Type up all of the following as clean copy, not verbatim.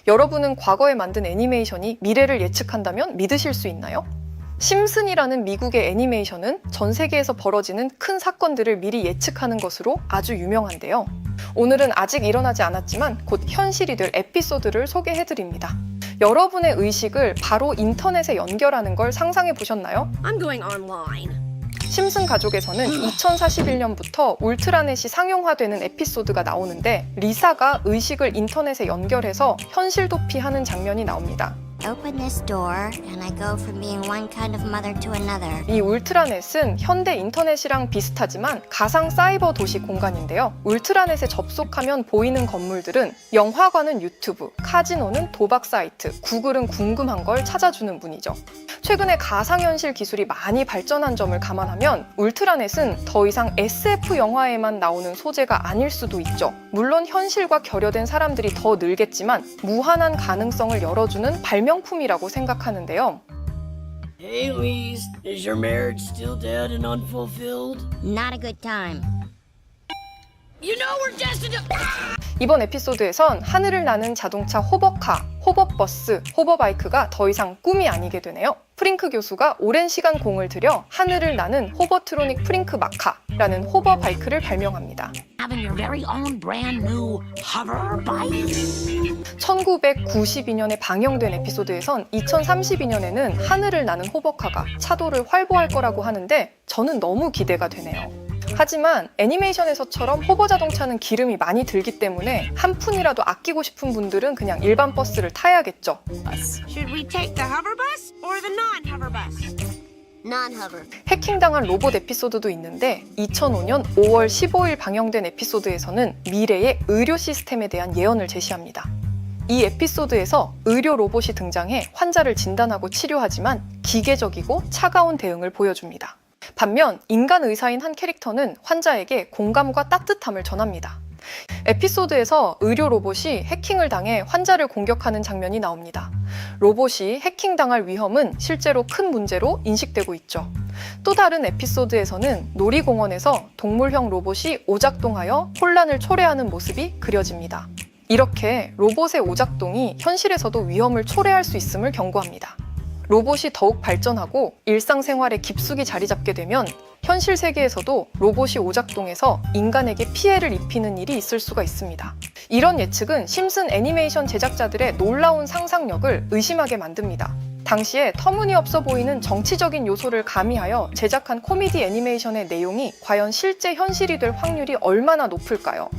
여러분은 과거에 만든 애니메이션이 미래를 예측한다면 믿으실 수 있나요? 심슨이라는 미국의 애니메이션은 전 세계에서 벌어지는 큰 사건들을 미리 예측하는 것으로 아주 유명한데요. 오늘은 아직 일어나지 않았지만 곧 현실이 될 에피소드를 소개해드립니다. 여러분의 의식을 바로 인터넷에 연결하는 걸 상상해 보셨나요? I'm going online. 심슨 가족에서는 2041년부터 울트라넷이 상용화되는 에피소드가 나오는데 리사가 의식을 인터넷에 연결해서 현실 도피하는 장면이 나옵니다. Open this door, and I go from being one kind of mother to another. 이 울트라넷은 현대 인터넷이랑 비슷하지만 가상 사이버 도시 공간인데요. 울트라넷에 접속하면 보이는 건물들은 영화관은 유튜브, 카지노는 도박 사이트, 구글은 궁금한 걸 찾아주는 분이죠. 최근에 가상현실 기술이 많이 발전한 점을 감안하면 울트라넷은 더 이상 SF 영화에만 나오는 소재가 아닐 수도 있죠. 물론 현실과 결여된 사람들이 더 늘겠지만 무한한 가능성을 열어주는 발명품이라고 생각하는데요. Hey, Louise, is your marriage still dead and unfulfilled? Not a good time. You know we're destined to... 이번 에피소드에선 하늘을 나는 자동차 호버카, 호버버스, 호버바이크가 더 이상 꿈이 아니게 되네요. 프링크 교수가 오랜 시간 공을 들여 하늘을 나는 호버트로닉 프링크 마카라는 호버바이크를 발명합니다. Having your very own brand new hover bike. 1992년에 방영된 에피소드에선 2032년에는 하늘을 나는 호버카가 차도를 활보할 거라고 하는데 저는 너무 기대가 되네요. 하지만 애니메이션에서처럼 호버 자동차는 기름이 많이 들기 때문에 한 푼이라도 아끼고 싶은 분들은 그냥 일반 버스를 타야겠죠. Should we take the hover bus or the non-hover bus? Non-hover. 해킹당한 로봇 에피소드도 있는데 2005년 5월 15일 방영된 에피소드에서는 미래의 의료 시스템에 대한 예언을 제시합니다. 이 에피소드에서 의료 로봇이 등장해 환자를 진단하고 치료하지만 기계적이고 차가운 대응을 보여줍니다. 반면 인간 의사인 한 캐릭터는 환자에게 공감과 따뜻함을 전합니다. 에피소드에서 의료 로봇이 해킹을 당해 환자를 공격하는 장면이 나옵니다. 로봇이 해킹당할 위험은 실제로 큰 문제로 인식되고 있죠. 또 다른 에피소드에서는 놀이공원에서 동물형 로봇이 오작동하여 혼란을 초래하는 모습이 그려집니다. 이렇게 로봇의 오작동이 현실에서도 위험을 초래할 수 있음을 경고합니다. 로봇이 더욱 발전하고 일상생활에 깊숙이 자리 잡게 되면 현실 세계에서도 로봇이 오작동해서 인간에게 피해를 입히는 일이 있을 수가 있습니다. 이런 예측은 심슨 애니메이션 제작자들의 놀라운 상상력을 의심하게 만듭니다. 당시에 터무니없어 보이는 정치적인 요소를 가미하여 제작한 코미디 애니메이션의 내용이 과연 실제 현실이 될 확률이 얼마나 높을까요?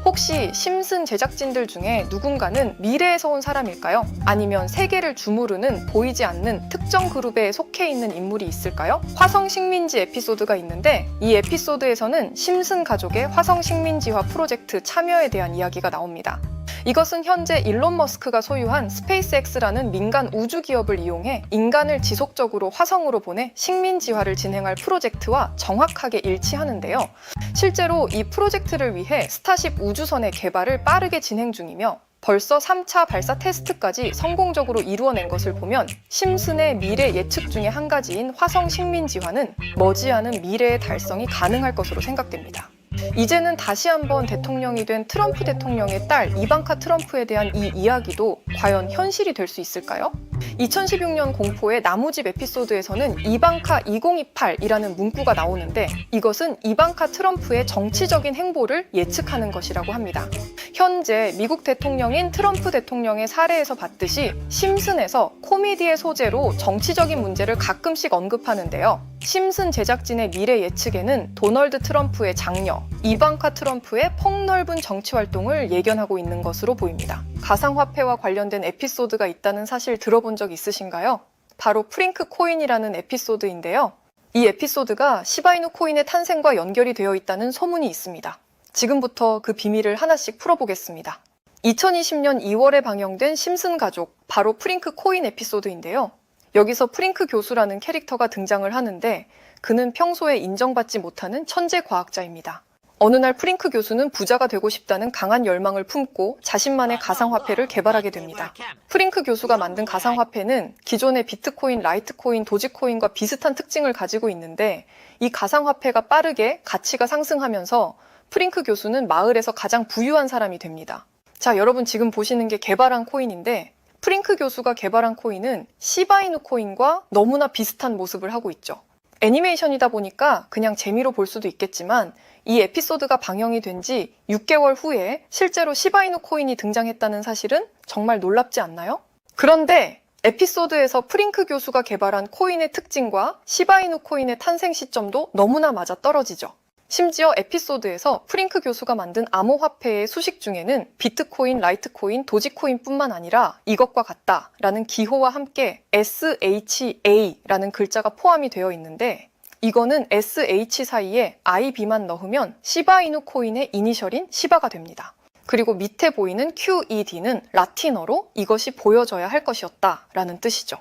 혹시 심슨 제작진들 중에 누군가는 미래에서 온 사람일까요? 아니면 세계를 주무르는 보이지 않는 특정 그룹에 속해 있는 인물이 있을까요? 화성 식민지 에피소드가 있는데 이 에피소드에서는 심슨 가족의 화성 식민지화 프로젝트 참여에 대한 이야기가 나옵니다. 이것은 현재 일론 머스크가 소유한 스페이스X라는 민간 우주 기업을 이용해 인간을 지속적으로 화성으로 보내 식민지화를 진행할 프로젝트와 정확하게 일치하는데요. 실제로 이 프로젝트를 위해 스타쉽 우주선의 개발을 빠르게 진행 중이며 벌써 3차 발사 테스트까지 성공적으로 이루어낸 것을 보면 심슨의 미래 예측 중에 한 가지인 화성 식민지화는 머지않은 미래의 달성이 가능할 것으로 생각됩니다. 이제는 다시 한번 대통령이 된 트럼프 대통령의 딸 이방카 트럼프에 대한 이 이야기도 과연 현실이 될 수 있을까요? 2016년 공포의 나무집 에피소드에서는 이방카 2028이라는 문구가 나오는데 이것은 이방카 트럼프의 정치적인 행보를 예측하는 것이라고 합니다. 현재 미국 대통령인 트럼프 대통령의 사례에서 봤듯이 심슨에서 코미디의 소재로 정치적인 문제를 가끔씩 언급하는데요. 심슨 제작진의 미래 예측에는 도널드 트럼프의 장녀, 이방카 트럼프의 폭넓은 정치 활동을 예견하고 있는 것으로 보입니다. 가상화폐와 관련된 에피소드가 있다는 사실 들어본 적 있으신가요? 바로 프링크 코인이라는 에피소드인데요. 이 에피소드가 시바이누 코인의 탄생과 연결이 되어 있다는 소문이 있습니다. 지금부터 그 비밀을 하나씩 풀어보겠습니다. 2020년 2월에 방영된 심슨 가족, 바로 프링크 코인 에피소드인데요. 여기서 프링크 교수라는 캐릭터가 등장을 하는데 그는 평소에 인정받지 못하는 천재 과학자입니다. 어느 날 프링크 교수는 부자가 되고 싶다는 강한 열망을 품고 자신만의 가상화폐를 개발하게 됩니다. 프링크 교수가 만든 가상화폐는 기존의 비트코인, 라이트코인, 도지코인과 비슷한 특징을 가지고 있는데 이 가상화폐가 빠르게 가치가 상승하면서 프링크 교수는 마을에서 가장 부유한 사람이 됩니다. 자, 여러분 지금 보시는 게 개발한 코인인데 프링크 교수가 개발한 코인은 시바이누 코인과 너무나 비슷한 모습을 하고 있죠. 애니메이션이다 보니까 그냥 재미로 볼 수도 있겠지만 이 에피소드가 방영이 된 지 6개월 후에 실제로 시바이누 코인이 등장했다는 사실은 정말 놀랍지 않나요? 그런데 에피소드에서 프링크 교수가 개발한 코인의 특징과 시바이누 코인의 탄생 시점도 너무나 맞아떨어지죠. 심지어 에피소드에서 프링크 교수가 만든 암호화폐의 수식 중에는 비트코인, 라이트코인, 도지코인뿐만 아니라 이것과 같다라는 기호와 함께 SHA라는 글자가 포함이 되어 있는데 이거는 SH 사이에 IB만 넣으면 시바이누 코인의 이니셜인 시바가 됩니다. 그리고 밑에 보이는 QED는 라틴어로 이것이 보여져야 할 것이었다라는 뜻이죠.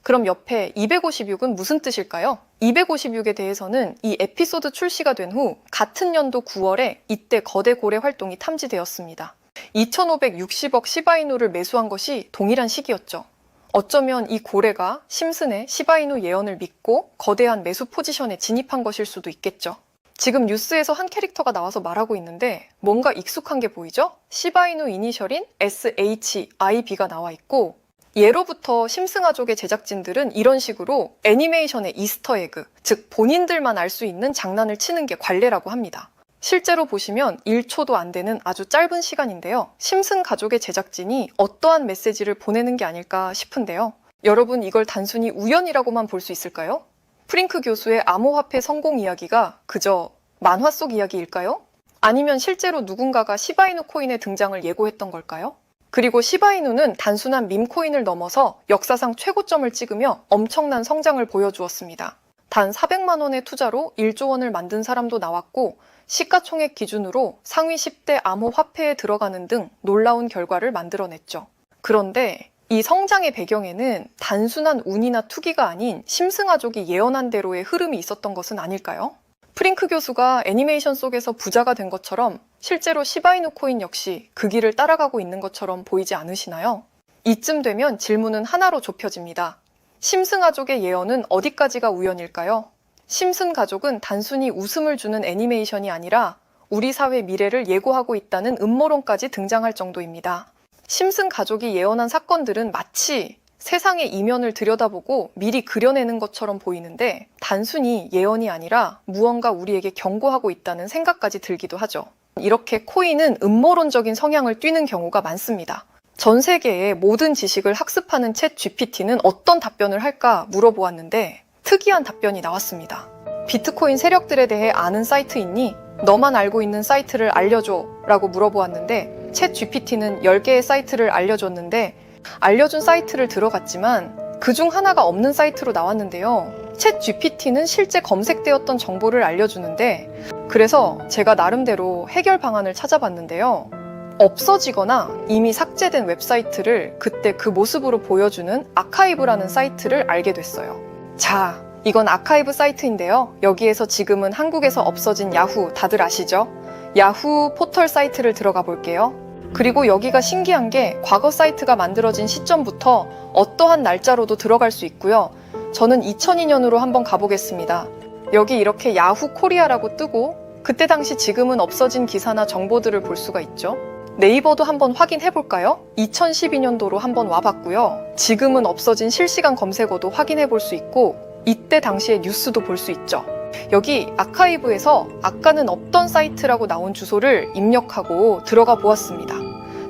그럼 옆에 256은 무슨 뜻일까요? 256에 대해서는 이 에피소드 출시가 된 후 같은 연도 9월에 이때 거대 고래 활동이 탐지되었습니다. 2560억 시바이누를 매수한 것이 동일한 시기였죠. 어쩌면 이 고래가 심슨의 시바이누 예언을 믿고 거대한 매수 포지션에 진입한 것일 수도 있겠죠. 지금 뉴스에서 한 캐릭터가 나와서 말하고 있는데 뭔가 익숙한 게 보이죠? 시바이누 이니셜인 SHIB가 나와 있고 예로부터 심슨가족의 제작진들은 이런 식으로 애니메이션의 이스터에그, 즉 본인들만 알 수 있는 장난을 치는 게 관례라고 합니다. 실제로 보시면 1초도 안 되는 아주 짧은 시간인데요. 심슨 가족의 제작진이 어떠한 메시지를 보내는 게 아닐까 싶은데요. 여러분 이걸 단순히 우연이라고만 볼 수 있을까요? 프링크 교수의 암호화폐 성공 이야기가 그저 만화 속 이야기일까요? 아니면 실제로 누군가가 시바이누 코인의 등장을 예고했던 걸까요? 그리고 시바이누는 단순한 밈코인을 넘어서 역사상 최고점을 찍으며 엄청난 성장을 보여주었습니다. 단 400만 원의 투자로 1조 원을 만든 사람도 나왔고 시가총액 기준으로 상위 10대 암호화폐에 들어가는 등 놀라운 결과를 만들어냈죠. 그런데 이 성장의 배경에는 단순한 운이나 투기가 아닌 심슨가족이 예언한 대로의 흐름이 있었던 것은 아닐까요? 프링크 교수가 애니메이션 속에서 부자가 된 것처럼 실제로 시바이누 코인 역시 그 길을 따라가고 있는 것처럼 보이지 않으시나요? 이쯤 되면 질문은 하나로 좁혀집니다. 심슨 가족의 예언은 어디까지가 우연일까요? 심슨 가족은 단순히 웃음을 주는 애니메이션이 아니라 우리 사회 미래를 예고하고 있다는 음모론까지 등장할 정도입니다. 심슨 가족이 예언한 사건들은 마치 세상의 이면을 들여다보고 미리 그려내는 것처럼 보이는데 단순히 예언이 아니라 무언가 우리에게 경고하고 있다는 생각까지 들기도 하죠. 이렇게 코인은 음모론적인 성향을 띠는 경우가 많습니다. 전 세계의 모든 지식을 학습하는 챗 GPT는 어떤 답변을 할까 물어보았는데 특이한 답변이 나왔습니다. 비트코인 세력들에 대해 아는 사이트 있니? 너만 알고 있는 사이트를 알려줘 라고 물어보았는데 챗 GPT는 10개의 사이트를 알려줬는데 알려준 사이트를 들어갔지만 그중 하나가 없는 사이트로 나왔는데요. 챗 GPT는 실제 검색되었던 정보를 알려주는데 그래서 제가 나름대로 해결 방안을 찾아봤는데요. 없어지거나 이미 삭제된 웹사이트를 그때 그 모습으로 보여주는 아카이브라는 사이트를 알게 됐어요. 자, 이건 아카이브 사이트인데요. 여기에서 지금은 한국에서 없어진 야후 다들 아시죠? 야후 포털 사이트를 들어가 볼게요. 그리고 여기가 신기한 게 과거 사이트가 만들어진 시점부터 어떠한 날짜로도 들어갈 수 있고요. 저는 2002년으로 한번 가보겠습니다. 여기 이렇게 야후 코리아라고 뜨고 그때 당시 지금은 없어진 기사나 정보들을 볼 수가 있죠. 네이버도 한번 확인해 볼까요? 2012년도로 한번 와봤고요. 지금은 없어진 실시간 검색어도 확인해 볼 수 있고 이때 당시의 뉴스도 볼 수 있죠. 여기 아카이브에서 아까는 없던 사이트라고 나온 주소를 입력하고 들어가 보았습니다.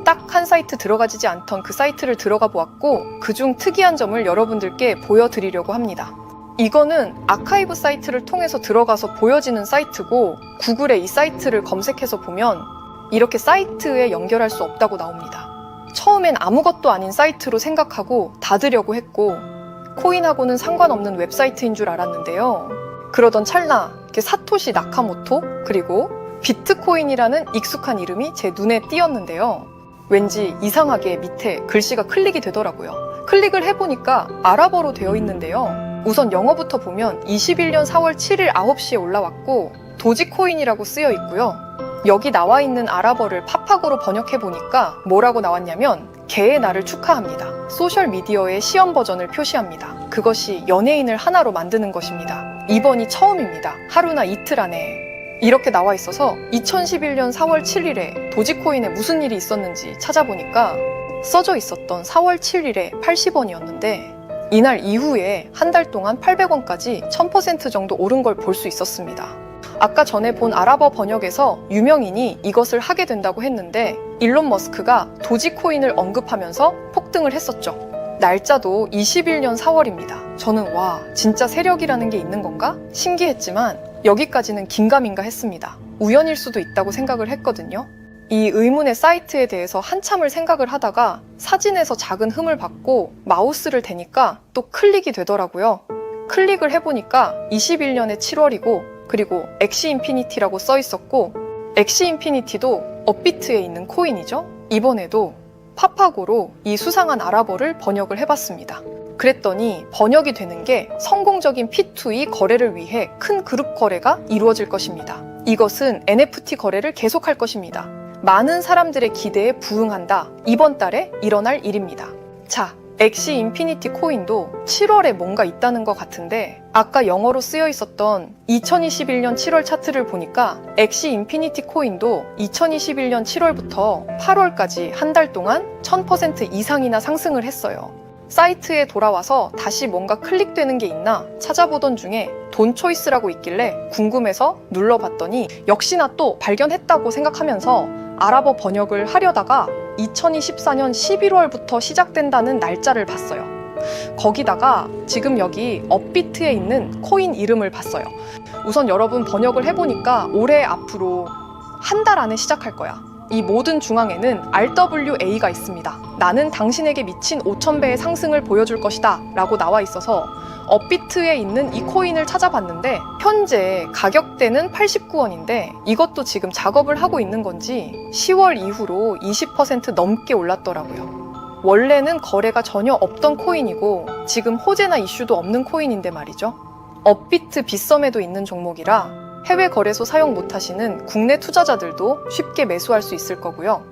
딱 한 사이트 들어가지지 않던 그 사이트를 들어가 보았고 그중 특이한 점을 여러분들께 보여드리려고 합니다. 이거는 아카이브 사이트를 통해서 들어가서 보여지는 사이트고 구글에 이 사이트를 검색해서 보면 이렇게 사이트에 연결할 수 없다고 나옵니다. 처음엔 아무것도 아닌 사이트로 생각하고 닫으려고 했고 코인하고는 상관없는 웹사이트인 줄 알았는데요. 그러던 찰나 사토시 나카모토 그리고 비트코인이라는 익숙한 이름이 제 눈에 띄었는데요. 왠지 이상하게 밑에 글씨가 클릭이 되더라고요. 클릭을 해보니까 아랍어로 되어 있는데요. 우선 영어부터 보면 21년 4월 7일 9시에 올라왔고 도지코인이라고 쓰여 있고요. 여기 나와 있는 아랍어를 팝학으로 번역해보니까 뭐라고 나왔냐면 개의 날을 축하합니다. 소셜미디어의 시험 버전을 표시합니다. 그것이 연예인을 하나로 만드는 것입니다. 이번이 처음입니다. 하루나 이틀 안에. 이렇게 나와 있어서 2011년 4월 7일에 도지코인에 무슨 일이 있었는지 찾아보니까 써져 있었던 4월 7일에 80원이었는데 이날 이후에 한 달 동안 800원까지 1000% 정도 오른 걸 볼 수 있었습니다. 아까 전에 본 아랍어 번역에서 유명인이 이것을 하게 된다고 했는데 일론 머스크가 도지코인을 언급하면서 폭등을 했었죠. 날짜도 21년 4월입니다. 저는 와, 진짜 세력이라는 게 있는 건가? 신기했지만 여기까지는 긴가민가 했습니다. 우연일 수도 있다고 생각을 했거든요. 이 의문의 사이트에 대해서 한참을 생각을 하다가 사진에서 작은 흠을 받고 마우스를 대니까 또 클릭이 되더라고요. 클릭을 해보니까 21년의 7월이고 그리고 엑시 인피니티라고 써 있었고 엑시 인피니티도 업비트에 있는 코인이죠. 이번에도 파파고로 이 수상한 아랍어를 번역을 해봤습니다. 그랬더니 번역이 되는 게 성공적인 P2E 거래를 위해 큰 그룹 거래가 이루어질 것입니다. 이것은 NFT 거래를 계속할 것입니다. 많은 사람들의 기대에 부응한다. 이번 달에 일어날 일입니다. 자, 엑시 인피니티 코인도 7월에 뭔가 있다는 것 같은데 아까 영어로 쓰여 있었던 2021년 7월 차트를 보니까 엑시 인피니티 코인도 2021년 7월부터 8월까지 한 달 동안 1000% 이상이나 상승을 했어요. 사이트에 돌아와서 다시 뭔가 클릭되는 게 있나 찾아보던 중에 돈 초이스라고 있길래 궁금해서 눌러봤더니 역시나 또 발견했다고 생각하면서 아랍어 번역을 하려다가 2024년 11월부터 시작된다는 날짜를 봤어요. 거기다가 지금 여기 업비트에 있는 코인 이름을 봤어요. 우선 여러분 번역을 해보니까 올해 앞으로 한 달 안에 시작할 거야. 이 모든 중앙에는 RWA가 있습니다. 나는 당신에게 미친 5000배의 상승을 보여줄 것이다 라고 나와 있어서 업비트에 있는 이 코인을 찾아봤는데 현재 가격대는 89원인데 이것도 지금 작업을 하고 있는 건지 10월 이후로 20% 넘게 올랐더라고요. 원래는 거래가 전혀 없던 코인이고 지금 호재나 이슈도 없는 코인인데 말이죠. 업비트 빗썸에도 있는 종목이라 해외 거래소 사용 못하시는 국내 투자자들도 쉽게 매수할 수 있을 거고요.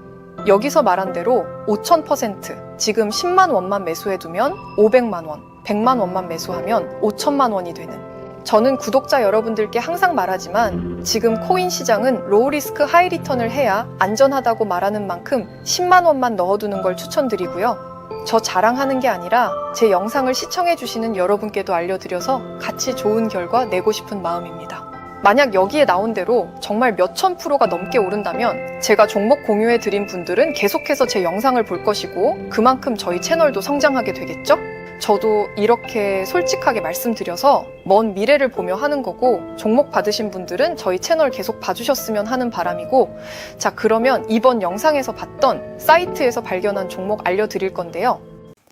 여기서 말한 대로 5000%, 지금 10만 원만 매수해두면 500만 원, 100만 원만 매수하면 5천만 원이 되는. 저는 구독자 여러분들께 항상 말하지만 지금 코인 시장은 로우 리스크 하이 리턴을 해야 안전하다고 말하는 만큼 10만 원만 넣어두는 걸 추천드리고요. 저 자랑하는 게 아니라 제 영상을 시청해주시는 여러분께도 알려드려서 같이 좋은 결과 내고 싶은 마음입니다. 만약 여기에 나온 대로 정말 몇천 프로가 넘게 오른다면 제가 종목 공유해드린 분들은 계속해서 제 영상을 볼 것이고 그만큼 저희 채널도 성장하게 되겠죠? 저도 이렇게 솔직하게 말씀드려서 먼 미래를 보며 하는 거고 종목 받으신 분들은 저희 채널 계속 봐주셨으면 하는 바람이고 자, 그러면 이번 영상에서 봤던 사이트에서 발견한 종목 알려드릴 건데요.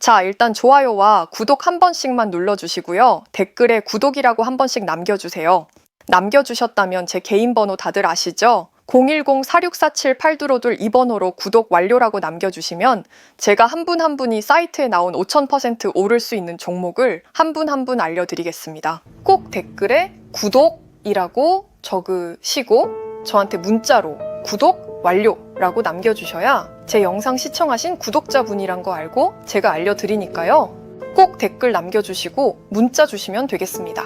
자, 일단 좋아요와 구독 한 번씩만 눌러주시고요. 댓글에 구독이라고 한 번씩 남겨주세요. 남겨주셨다면 제 개인 번호 다들 아시죠? 010-4647-8252 이 번호로 구독 완료라고 남겨주시면 제가 한 분 한 분이 사이트에 나온 5000% 오를 수 있는 종목을 한 분 한 분 알려드리겠습니다. 꼭 댓글에 구독이라고 적으시고 저한테 문자로 구독 완료라고 남겨주셔야 제 영상 시청하신 구독자분이란 거 알고 제가 알려드리니까요. 꼭 댓글 남겨주시고 문자 주시면 되겠습니다.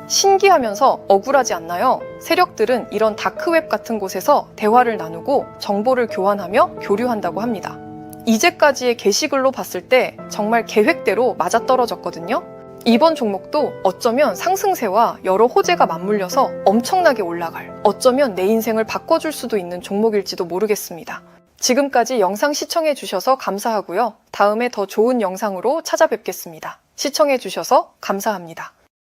신기하면서 억울하지 않나요? 세력들은 이런 다크웹 같은 곳에서 대화를 나누고 정보를 교환하며 교류한다고 합니다. 이제까지의 게시글로 봤을 때 정말 계획대로 맞아떨어졌거든요. 이번 종목도 어쩌면 상승세와 여러 호재가 맞물려서 엄청나게 올라갈, 어쩌면 내 인생을 바꿔줄 수도 있는 종목일지도 모르겠습니다. 지금까지 영상 시청해주셔서 감사하고요. 다음에 더 좋은 영상으로 찾아뵙겠습니다. 시청해주셔서 감사합니다.